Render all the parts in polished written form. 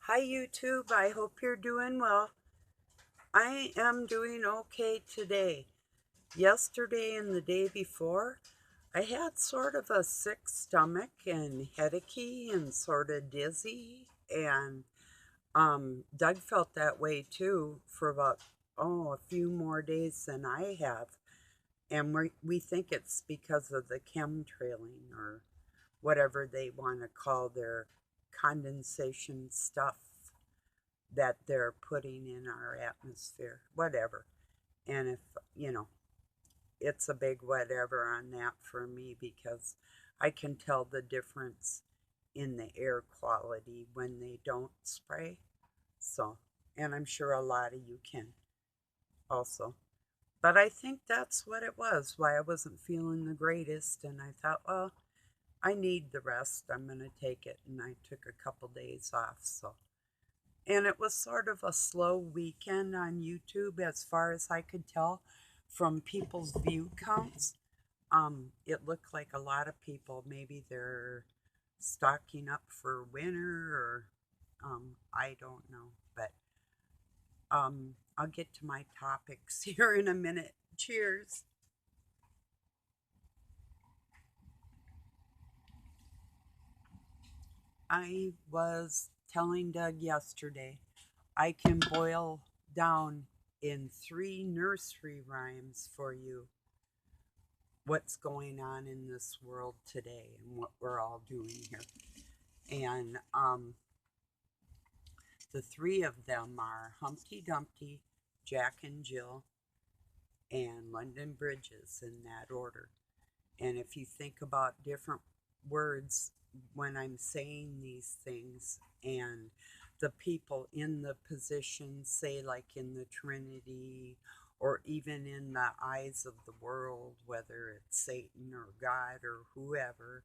Hi YouTube, I hope you're doing well. I am doing okay today. Yesterday and the day before, I had sort of a sick stomach and headachy and sort of dizzy. And Doug felt that way too for about, a few more days than I have. And we think it's because of the chemtrailing or whatever they want to call their condensation stuff that they're putting in our atmosphere, whatever. And if, you know, it's a big whatever on that for me because I can tell the difference in the air quality when they don't spray. So, and I'm sure a lot of you can also. But I think that's what it was, why I wasn't feeling the greatest. And I thought, well, I need the rest. I'm going to take it. And I took a couple days off. So and it was sort of a slow weekend on YouTube as far as I could tell from people's view counts. It looked like a lot of people, maybe they're stocking up for winter or I don't know. But I'll get to my topics here in a minute. Cheers. I was telling Doug yesterday I can boil down in three nursery rhymes for you what's going on in this world today and what we're all doing here. And the three of them are Humpty Dumpty, Jack and Jill, and London Bridges in that order. And if you think about different words when I'm saying these things and the people in the position, say like in the Trinity or even in the eyes of the world, whether it's Satan or God or whoever,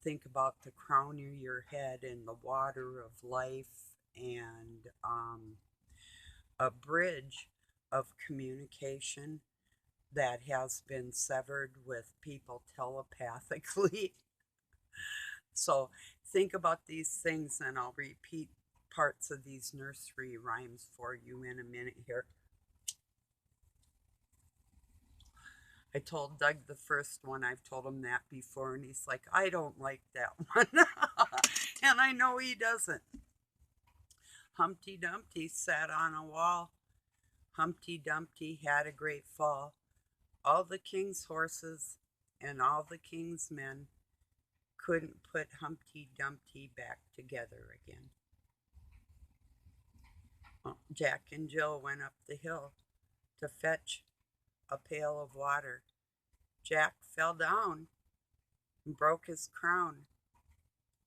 think about the crown of your head and the water of life and a bridge of communication that has been severed with people telepathically. So think about these things, and I'll repeat parts of these nursery rhymes for you in a minute here. I told Doug the first one, I've told him that before, and he's like, I don't like that one. And I know he doesn't. Humpty Dumpty sat on a wall. Humpty Dumpty had a great fall. All the king's horses and all the king's men couldn't put Humpty Dumpty back together again. Well, Jack and Jill went up the hill to fetch a pail of water. Jack fell down and broke his crown,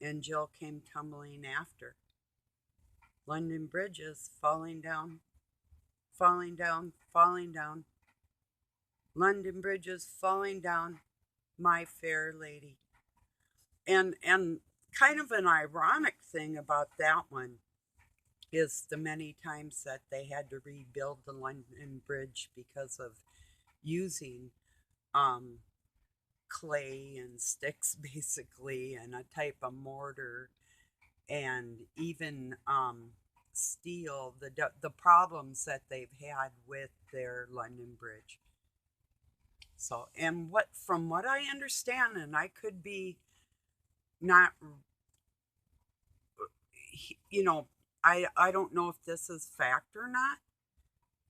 and Jill came tumbling after. London Bridges falling down, falling down, falling down. London Bridges falling down, my fair lady. And kind of an ironic thing about that one is the many times that they had to rebuild the London Bridge because of using um, clay and sticks, basically, and a type of mortar, and even steel. The problems that they've had with their London Bridge. So, and what from what I understand, and I could be not, you know, I don't know if this is fact or not,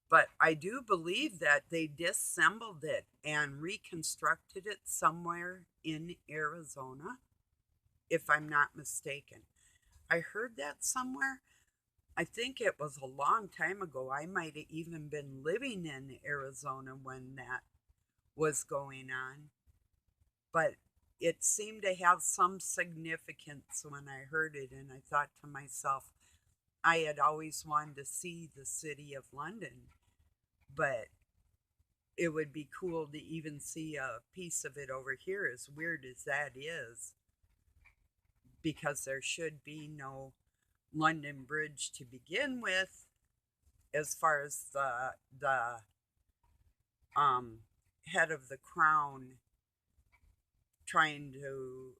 but I do believe that they disassembled it and reconstructed it somewhere in Arizona, if I'm not mistaken. I heard that somewhere. I think it was a long time ago. I might have even been living in Arizona when that was going on. But it seemed to have some significance when I heard it, and I thought to myself, I had always wanted to see the city of London, but it would be cool to even see a piece of it over here, as weird as that is, because there should be no London Bridge to begin with, as far as the head of the crown trying to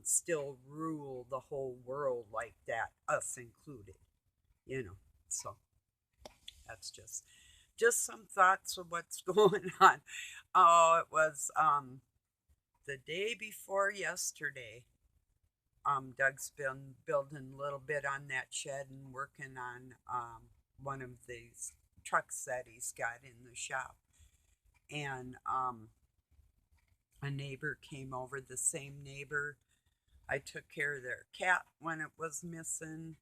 still rule the whole world like that, us included, you know. So that's just some thoughts of what's going on. Oh, it was the day before yesterday. Doug's been building a little bit on that shed and working on one of these trucks that he's got in the shop. And a neighbor came over, the same neighbor. I took care of their cat when it was missing.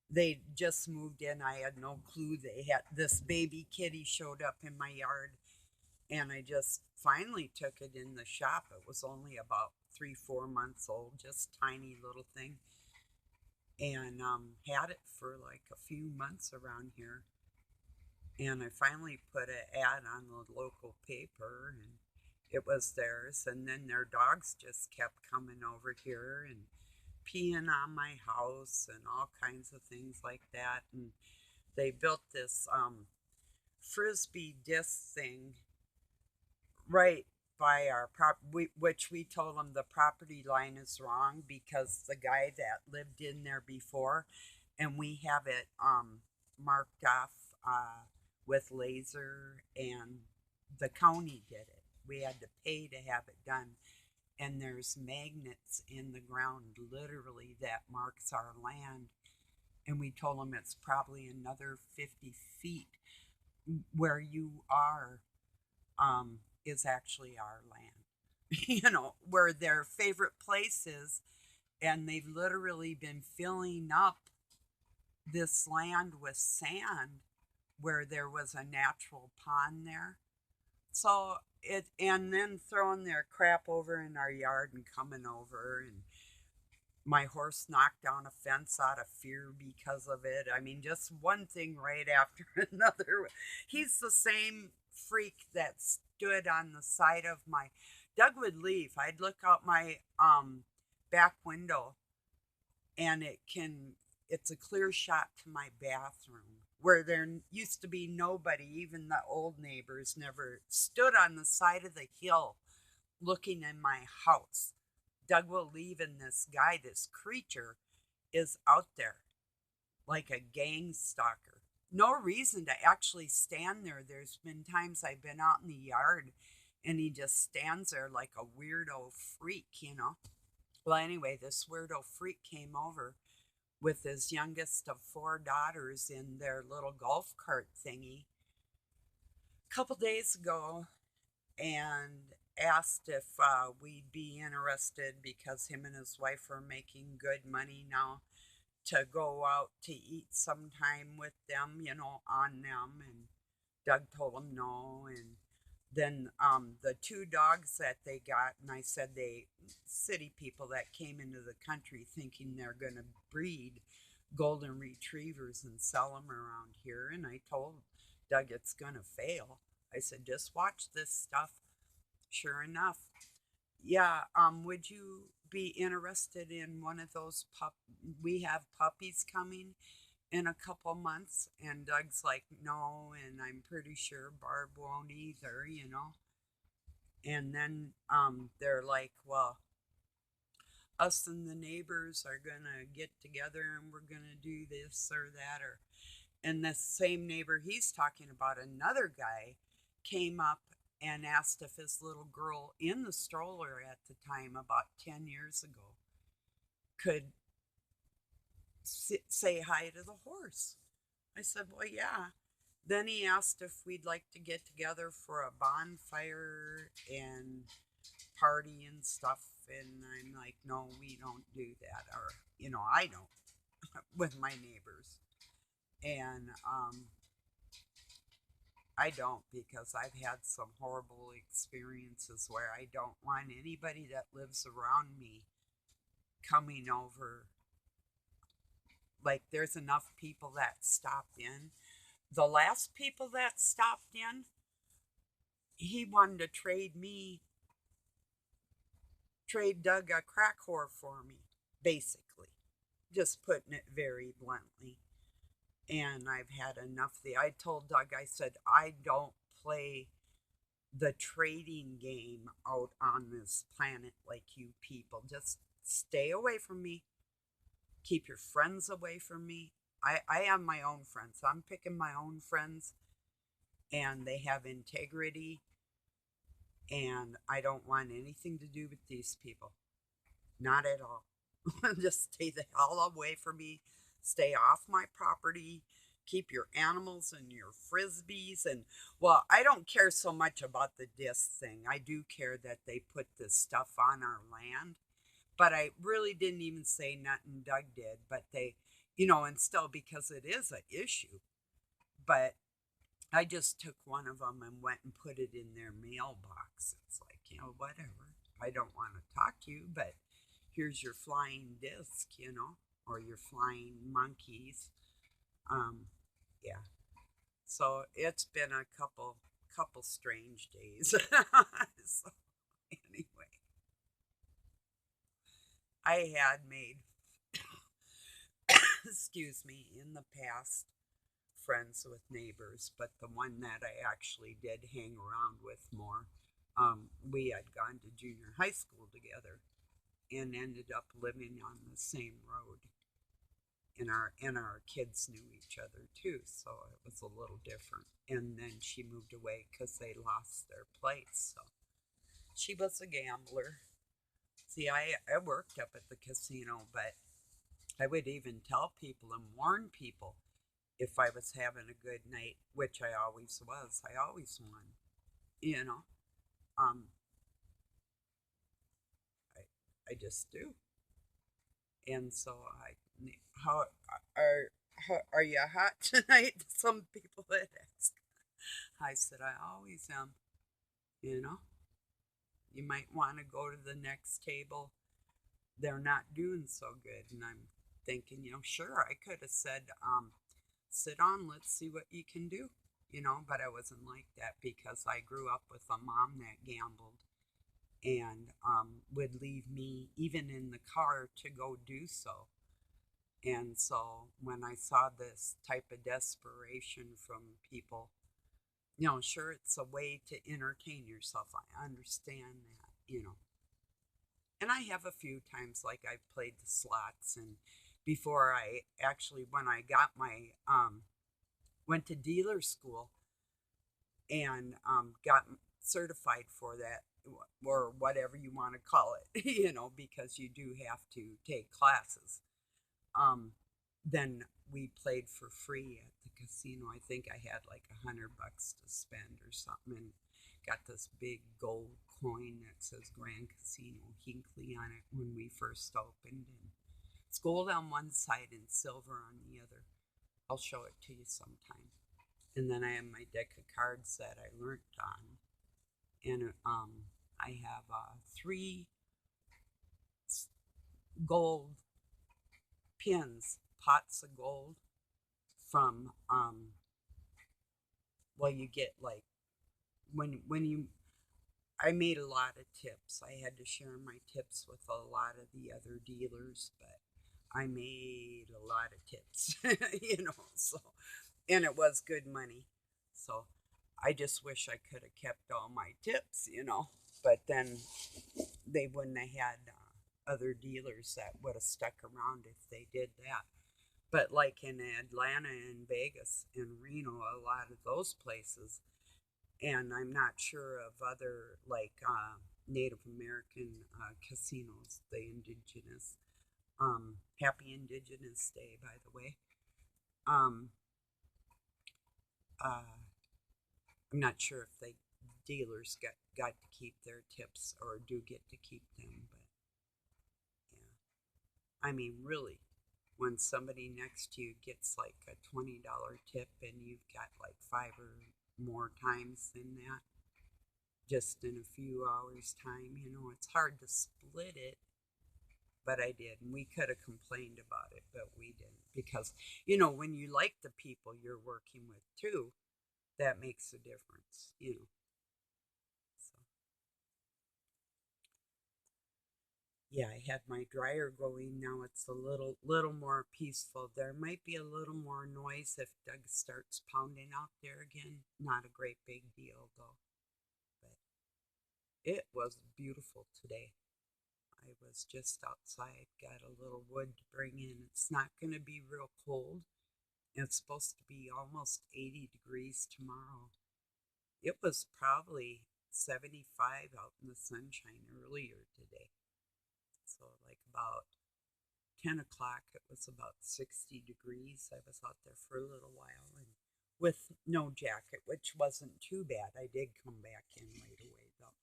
They just moved in. I had no clue they had this baby kitty showed up in my yard, and I just finally took it in the shop. It was only about 3, 4 months old, just tiny little thing, and had it for like a few months around here. And I finally put an ad on the local paper, and it was theirs. And then their dogs just kept coming over here and peeing on my house and all kinds of things like that. And they built this frisbee disc thing right by our which we told them the property line is wrong because the guy that lived in there before, and we have it marked off with laser, and the county did it. We had to pay to have it done, and there's magnets in the ground literally that marks our land, and we told them it's probably another 50 feet where you are is actually our land. You know, where their favorite place is, and they've literally been filling up this land with sand where there was a natural pond there. So it, and then throwing their crap over in our yard and coming over, and my horse knocked down a fence out of fear because of it. I mean, just one thing right after another. He's the same freak that stood on the side of my. Doug would leave. I'd look out my back window, and it's a clear shot to my bathroom where there used to be nobody. Even the old neighbors never stood on the side of the hill looking in my house. Doug will leave, and this guy, this creature, is out there like a gang stalker. No reason to actually stand there. There's been times I've been out in the yard and he just stands there like a weirdo freak, you know. Well, anyway, this weirdo freak came over with his youngest of 4 daughters in their little golf cart thingy a couple days ago, and asked if we'd be interested because him and his wife are making good money now to go out to eat sometime with them, you know, on them. And Doug told him no. And then the 2 dogs that they got, and I said they city people that came into the country thinking they're going to breed golden retrievers and sell them around here. And I told Doug it's going to fail. I said, just watch this stuff. Sure enough, yeah. Would you be interested in one of those we have puppies coming in a couple months? And Doug's like, no, and I'm pretty sure Barb won't either, you know. And then they're like, well, us and the neighbors are gonna get together and we're gonna do this or that. Or and the same neighbor he's talking about, another guy came up and asked if his little girl in the stroller at the time, about 10 years ago, could say hi to the horse. I said, well, yeah. Then he asked if we'd like to get together for a bonfire and party and stuff. And I'm like, no, we don't do that. Or, you know, I don't with my neighbors. And I don't, because I've had some horrible experiences where I don't want anybody that lives around me coming over. Like, there's enough people that stopped in. The last people that stopped in, he wanted to trade Doug a crack whore for me, basically. Just putting it very bluntly. And I've had enough. I told Doug, I said, I don't play the trading game out on this planet like you people. Just stay away from me. Keep your friends away from me. I have my own friends. I'm picking my own friends, and they have integrity, and I don't want anything to do with these people. Not at all. Just stay the hell away from me. Stay off my property. Keep your animals and your frisbees. And, well, I don't care so much about the disc thing. I do care that they put this stuff on our land. But I really didn't even say nothing Doug did. But they, and still, because it is an issue. But I just took one of them and went and put it in their mailbox. It's like, whatever. I don't want to talk to you, but here's your flying disc, or your flying monkeys. Yeah. So it's been a couple strange days. So anyway, I had made, excuse me, in the past friends with neighbors, but the one that I actually did hang around with more, we had gone to junior high school together and ended up living on the same road. And our kids knew each other too, so it was a little different. And then she moved away because they lost their place. So she was a gambler. See, I worked up at the casino, but I would even tell people and warn people if I was having a good night, which I always was. I always won, you know. Um, I just do. And so how are are you hot tonight? Some people that ask. I said I always am. You know, you might want to go to the next table. They're not doing so good, and I'm thinking, sure, I could have said, sit on, let's see what you can do. But I wasn't like that because I grew up with a mom that gambled and would leave me even in the car to go do so. And so when I saw this type of desperation from people, sure, it's a way to entertain yourself. I understand that. And I have a few times, like I've played the slots, and before I actually, when I got my, went to dealer school and got certified for that, or whatever you want to call it, because you do have to take classes. Um, then we played for free at the casino. I think I had like $100 to spend or something, and got this big gold coin that says Grand Casino Hinkley on it when we first opened. And it's gold on one side and silver on the other. I'll show it to you sometime. And then I have my deck of cards that I learned on. And I have 3 gold pins, pots of gold from, well, you get like, when you, I made a lot of tips. I had to share my tips with a lot of the other dealers, but I made a lot of tips, so, and it was good money. So I just wish I could have kept all my tips, but then they wouldn't have had other dealers that would have stuck around if they did that. But like in Atlanta and Vegas and Reno, a lot of those places, and I'm not sure of other like Native American casinos, the indigenous. Happy Indigenous Day, by the way. Um, uh, I'm not sure if they dealers got to keep their tips or do get to keep them, but yeah. I mean, really, when somebody next to you gets like a $20 tip and you've got like 5 or more times than that, just in a few hours' time, it's hard to split it. But I did, and we could have complained about it, but we didn't, because when you like the people you're working with too, that makes a difference. So yeah, I had my dryer going. Now it's a little more peaceful. There might be a little more noise if Doug starts pounding out there again. Not a great big deal though, but it was beautiful today. I was just outside, got a little wood to bring in. It's not going to be real cold. It's supposed to be almost 80 degrees tomorrow. It was probably 75 out in the sunshine earlier today. So, like about 10 o'clock, it was about 60 degrees. I was out there for a little while and with no jacket, which wasn't too bad. I did come back in right away though.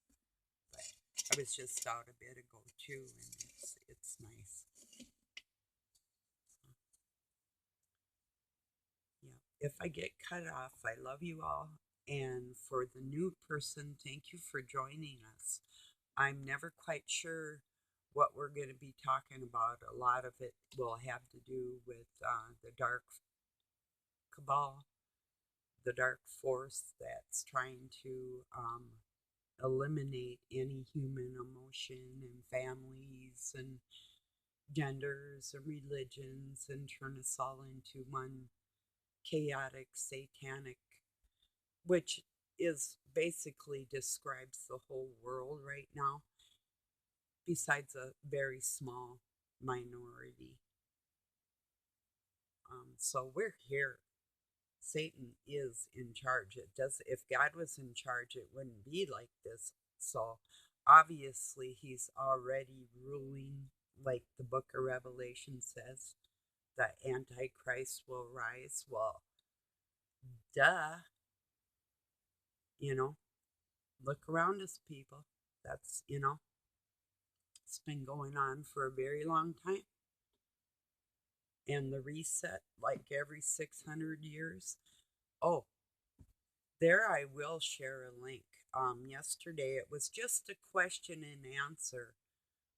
But I was just out a bit ago too, and it's nice. Yeah. If I get cut off, I love you all. And for the new person, thank you for joining us. I'm never quite sure what we're going to be talking about. A lot of it will have to do with the dark cabal, the dark force that's trying to eliminate any human emotion and families and genders and religions and turn us all into one chaotic, satanic, which is basically describes the whole world right now, besides a very small minority. So we're here. Satan is in charge. It does. If God was in charge, it wouldn't be like this. So obviously, He's already ruling, like the Book of Revelation says. The Antichrist will rise. Well, duh. You know, look around us, people. That's it's been going on for a very long time. And the reset, like every 600 years. Oh, there I will share a link. Yesterday it was just a question and answer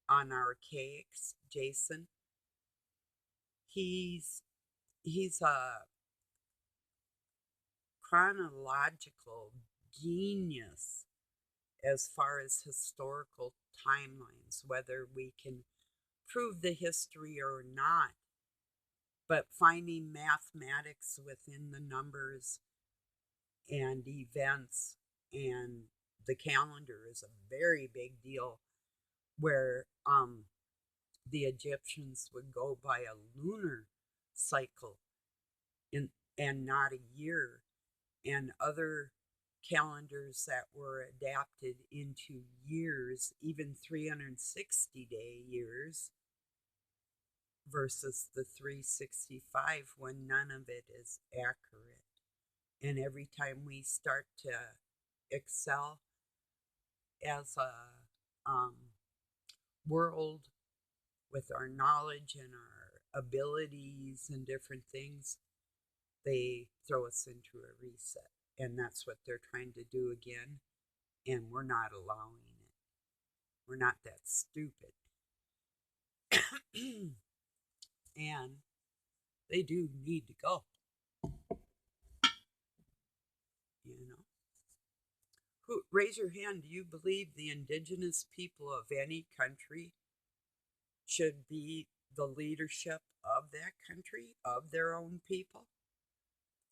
on Archaics. Jason, he's a chronological genius as far as historical timelines, whether we can prove the history or not. But finding mathematics within the numbers and events and the calendar is a very big deal, where the Egyptians would go by a lunar cycle in, and not a year, and other calendars that were adapted into years, even 360-day years versus the 365, when none of it is accurate. And every time we start to excel as a world with our knowledge and our abilities and different things, they throw us into a reset. And that's what they're trying to do again. And we're not allowing it. We're not that stupid. And they do need to go, you know. Raise your hand. Do you believe the indigenous people of any country should be the leadership of that country, of their own people?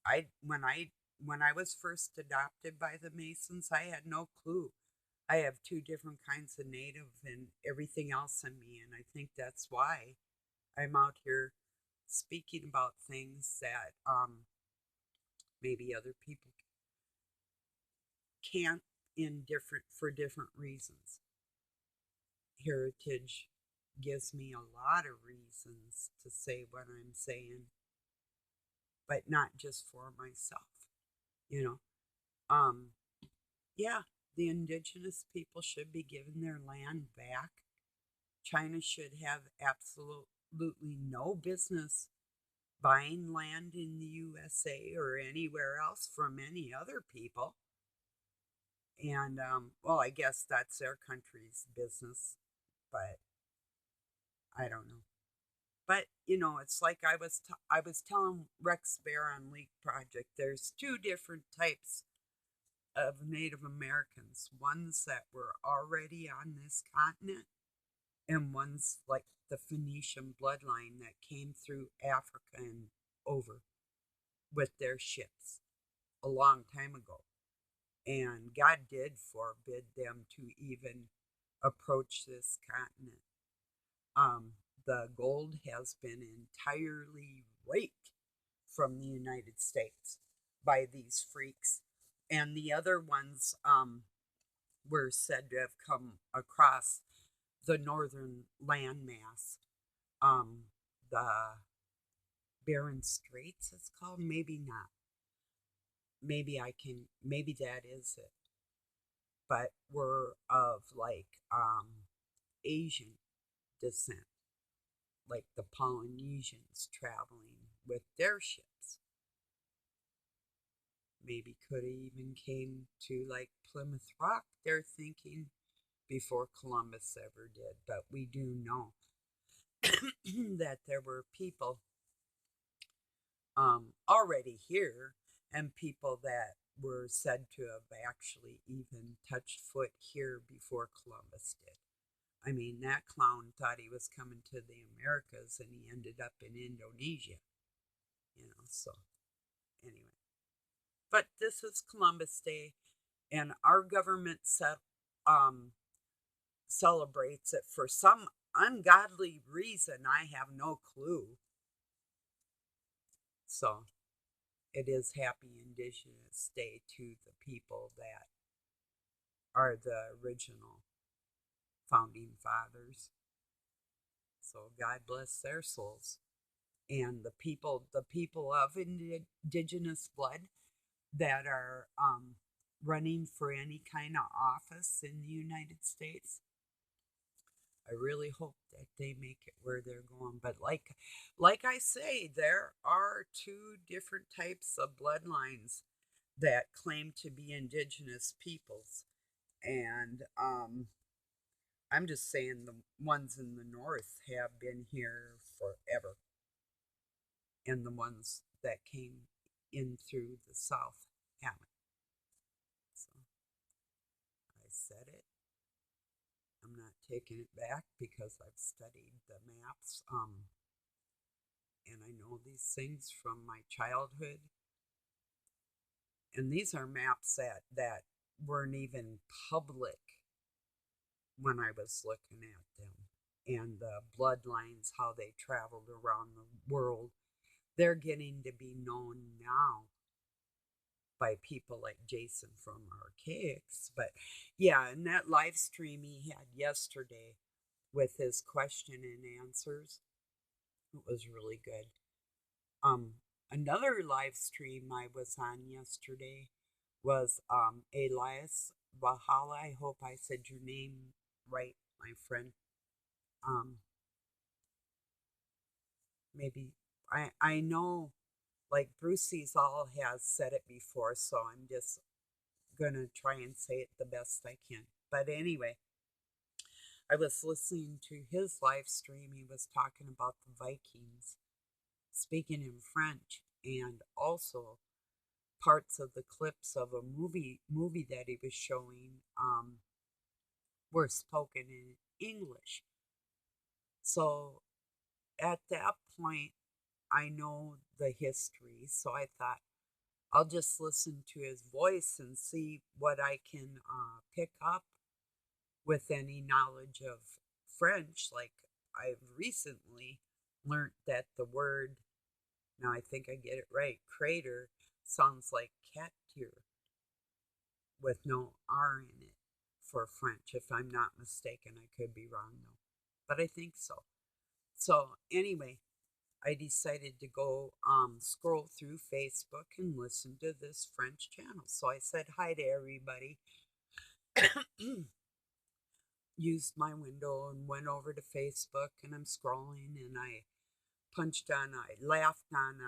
I when I was first adopted by the Masons, I had no clue. I have two different kinds of native and everything else in me, and I think that's why I'm out here speaking about things that maybe other people can't for different reasons. Heritage gives me a lot of reasons to say what I'm saying, but not just for myself, you know. Yeah, the indigenous people should be given their land back. China should have absolutely no business buying land in the USA or anywhere else from any other people. And, well, I guess that's their country's business, but I don't know. But it's like I was telling Rex Bear on Leak Project. There's two different types of Native Americans. Ones that were already on this continent, and ones like the Phoenician bloodline that came through Africa and over with their ships a long time ago. And God did forbid them to even approach this continent. The gold has been entirely raped from the United States by these freaks. And the other ones were said to have come across the northern landmass. The Barren Straits, it's called. Maybe not. Maybe that is it. But were of like Asian descent, like the Polynesians traveling with their ships. Maybe could have even came to like Plymouth Rock, they're thinking, before Columbus ever did. But we do know that there were people already here and people that were said to have actually even touched foot here before Columbus did. I mean, that clown thought he was coming to the Americas and he ended up in Indonesia, so anyway. But this is Columbus Day, and our government celebrates it for some ungodly reason. I have no clue. So it is Happy Indigenous Day to the people that are the original founding fathers. So God bless their souls. And the people of indigenous blood that are running for any kind of office in the United States, I really hope that they make it where they're going. But like I say, there are two different types of bloodlines that claim to be indigenous peoples. And I'm just saying the ones in the north have been here forever. And the ones that came in through the south haven't. So I said it. I'm not taking it back because I've studied the maps. And I know these things from my childhood. And these are maps that weren't even public when I was looking at them. And the bloodlines, how they traveled around the world, they're getting to be known now by people like Jason from Archaics. But yeah, and that live stream he had yesterday with his question and answers, it was really good. Another live stream I was on yesterday was Elias Valhalla. I hope I said your name right, my friend. Maybe I know like Brucey's all has said it before, so I'm just gonna try and say it the best I can. But anyway, I was listening to his live stream. He was talking about the Vikings, speaking in French, and also parts of the clips of a movie that he was showing were spoken in English. So at that point, I know the history, so I thought I'll just listen to his voice and see what I can pick up with any knowledge of French. Like I've recently learned that the word, now I think I get it right, crater, sounds like cat tier with no R in it for French, if I'm not mistaken. I could be wrong though, but I think so. So anyway, I decided to go scroll through Facebook and listen to this French channel. So I said hi to everybody, used my window and went over to Facebook, and I'm scrolling, and I laughed on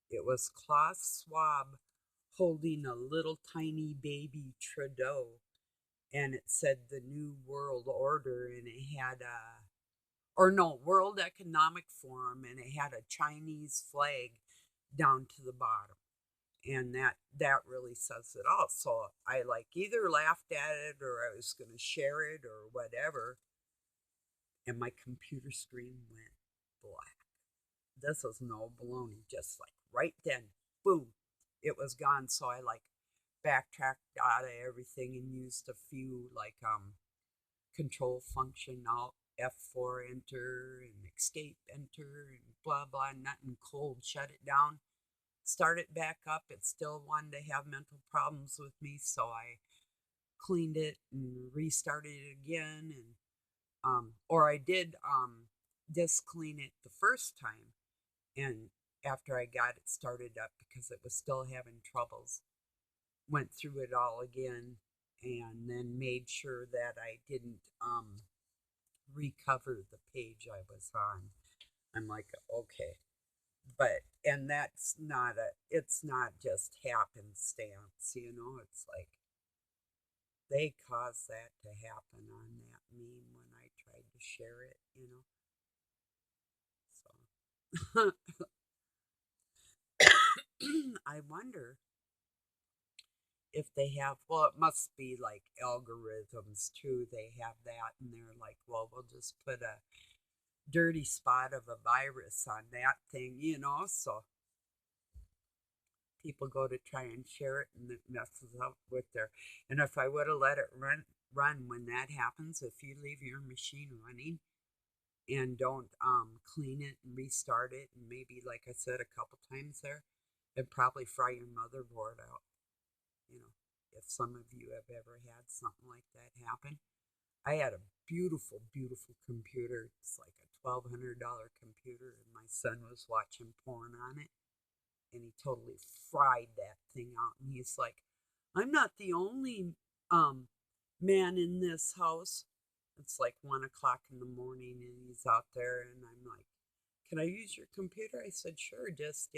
it was Klaus Schwab holding a little tiny baby Trudeau, and it said the New World Order, and it had World Economic Forum, and it had a Chinese flag down to the bottom. And that really says it all. So I like either laughed at it or I was going to share it or whatever. And my computer screen went black. This was no baloney. Just like right then, boom, it was gone. So I like backtracked out of everything and used a few like control function alt F4 enter and escape enter and blah blah, nothing cold, shut it down, start it back up. It still wanted to have mental problems with me, so I cleaned it and restarted it again. And or I did disc clean it the first time, and after I got it started up because it was still having troubles, went through it all again and then made sure that I didn't recover the page I was on. I'm like, okay. But and that's not a it's not just happenstance, it's like they caused that to happen on that meme when I tried to share it. So I wonder if they have, well, it must be like algorithms too. They have that, and they're like, well, we'll just put a dirty spot of a virus on that thing. So people go to try and share it, and it messes up with their. And if I would have let it run when that happens, if you leave your machine running and don't clean it and restart it, and maybe, like I said a couple times there, it'd probably fry your motherboard out. You know, if some of you have ever had something like that happen. I had a beautiful, beautiful computer. It's like a $1,200 computer, and my son was watching porn on it, and he totally fried that thing out. And he's like, I'm not the only man in this house. It's like 1 o'clock in the morning, and he's out there, and I'm like, can I use your computer? I said, sure, just,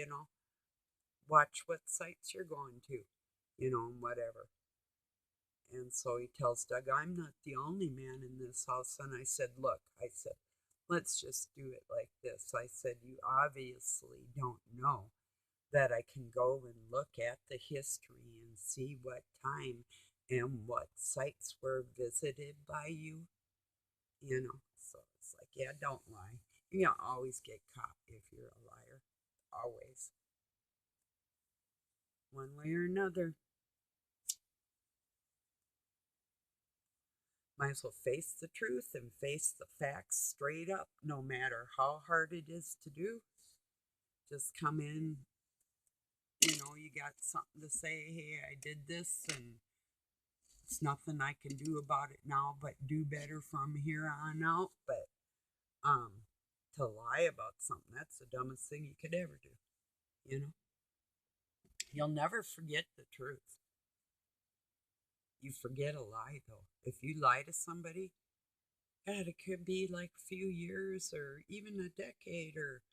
watch what sites you're going to, and whatever. And so he tells Doug, I'm not the only man in this house. And I said, look, let's just do it like this. I said, you obviously don't know that I can go and look at the history and see what time and what sites were visited by you. So it's like, yeah, don't lie. You always get caught if you're a liar. Always. One way or another. Might as well face the truth and face the facts straight up, no matter how hard it is to do. Just come in, you got something to say, hey, I did this, and it's nothing I can do about it now, but do better from here on out. But to lie about something, that's the dumbest thing you could ever do, you know? You'll never forget the truth. You forget a lie, though. If you lie to somebody, God, it could be like a few years or even a decade, or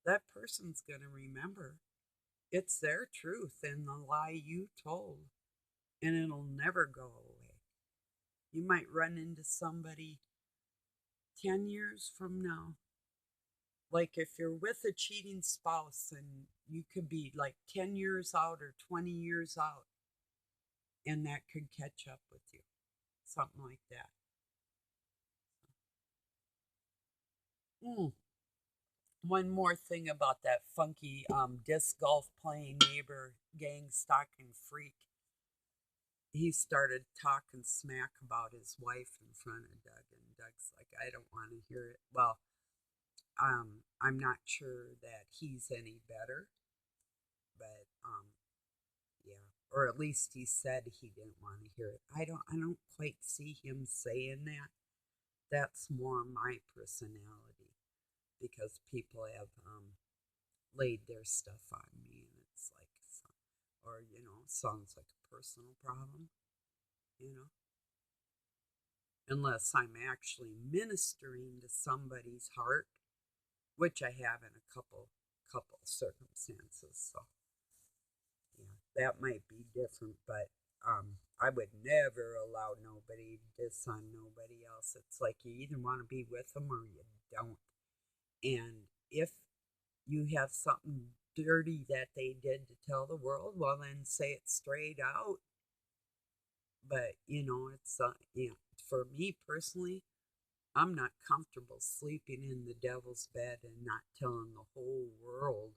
that person's going to remember. It's their truth and the lie you told, and it'll never go away. You might run into somebody 10 years from now. Like if you're with a cheating spouse, and you could be like 10 years out or 20 years out, and that could catch up with you. Something like that. Mm. One more thing about that funky disc golf playing neighbor, gang stalking freak. He started talking smack about his wife in front of Doug, and Doug's like, I don't want to hear it. Well, I'm not sure that he's any better, but yeah, or at least he said he didn't want to hear it. I don't quite see him saying that. That's more my personality, because people have laid their stuff on me, and it's like, or sounds like a personal problem, you know unless I'm actually ministering to somebody's heart, which I have in a couple circumstances. So yeah, that might be different, but I would never allow nobody to diss on nobody else. It's like you either want to be with them or you don't. And if you have something dirty that they did to tell the world, well, then say it straight out. But it's for me personally, I'm not comfortable sleeping in the devil's bed and not telling the whole world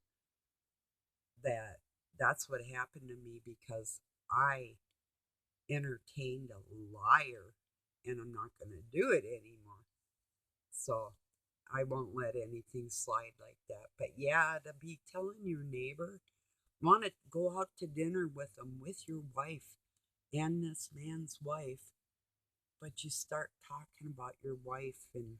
that that's what happened to me, because I entertained a liar, and I'm not going to do it anymore. So I won't let anything slide like that. But yeah, to be telling your neighbor, want to go out to dinner with them, with your wife and this man's wife, but you start talking about your wife, and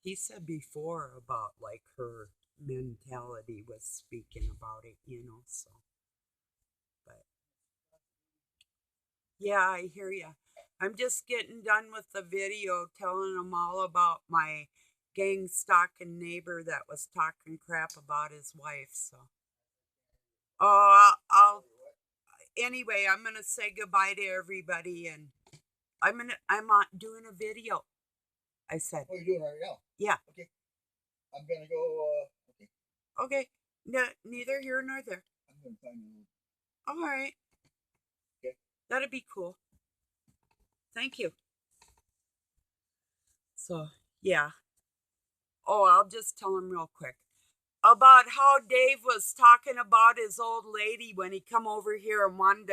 he said before about like her mentality was speaking about it, so. But yeah, I hear you. I'm just getting done with the video telling them all about my gang stalking neighbor that was talking crap about his wife. So, I'll anyway, I'm gonna say goodbye to everybody, and I'm doing a video. I said. Oh, you're doing it right now? Yeah. Okay. I'm gonna go. Okay. Okay. No, neither here nor there. I'm gonna find you. All right. Okay. That'd be cool. Thank you. So, yeah. Oh, I'll just tell him real quick about how Dave was talking about his old lady when he come over here and wanted to